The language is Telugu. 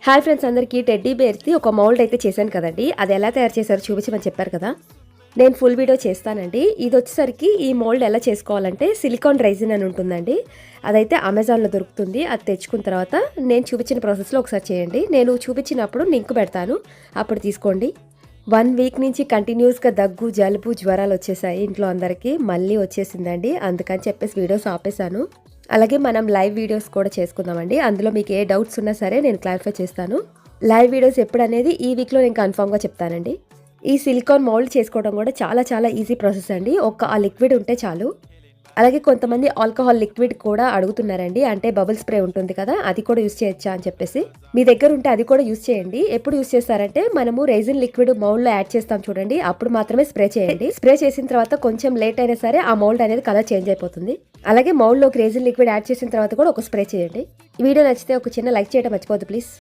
హాయ్ ఫ్రెండ్స్, అందరికీ టెడ్డీ బేర్ది ఒక మౌల్డ్ అయితే చేశాను కదండి. అది ఎలా తయారు చేశారో చూపించమని చెప్పారు కదా. నేను ఫుల్ వీడియో చేస్తానండి. ఇది వచ్చేసరికి ఈ మౌల్డ్ ఎలా చేసుకోవాలంటే సిలికాన్ రైజిన్ అని ఉంటుందండి. అదైతే అమెజాన్లో దొరుకుతుంది. అది తెచ్చుకున్న తర్వాత నేను చూపించిన ప్రాసెస్లో ఒకసారి చేయండి. నేను చూపించినప్పుడు లింక్ పెడతాను, అప్పుడు తీసుకోండి. 1 వీక్ నుంచి కంటిన్యూస్గా దగ్గు, జలుబు, జ్వరాలు వచ్చేసాయి ఇంట్లో అందరికీ. మళ్ళీ వచ్చేసిందండి. అందుకని చెప్పేసి వీడియోస్ ఆపేశాను. అలాగే మనం లైవ్ వీడియోస్ కూడా చేసుకుందామండి. అందులో మీకు ఏ డౌట్స్ ఉన్నా సరే నేను క్లారిఫై చేస్తాను. లైవ్ వీడియోస్ ఎప్పుడు అనేది ఈ వీక్లో నేను కన్ఫామ్గా చెప్తానండి. ఈ సిలికాన్ మౌల్డ్ చేసుకోవడం కూడా చాలా ఈజీ ప్రాసెస్ అండి. ఆ లిక్విడ్ ఉంటే చాలు. అలాగే కొంతమంది ఆల్కహాల్ లిక్విడ్ కూడా అడుగుతున్నారండి. అంటే బబుల్ స్ప్రే ఉంటుంది కదా, అది కూడా యూస్ చేయొచ్చా అని చెప్పేసి. మీ దగ్గర ఉంటే అది కూడా యూస్ చేయండి. ఎప్పుడు యూస్ చేస్తారంటే మనము రైజిన్ లిక్విడ్ మౌల్డ్లో యాడ్ చేస్తాం చూడండి, అప్పుడు మాత్రమే స్ప్రే చేయండి. స్ప్రే చేసిన తర్వాత కొంచెం లేట్ అయినా సరే ఆ మౌల్డ్ అనేది కలర్ చేంజ్ అయిపోతుంది. అలాగే మౌల్డ్లోకి రైజిన్ లిక్విడ్ యాడ్ చేసిన తర్వాత కూడా ఒక స్ప్రే చేయండి. ఈ వీడియో నచ్చితే ఒక చిన్న లైక్ చేయడం మర్చిపోద్దు ప్లీజ్.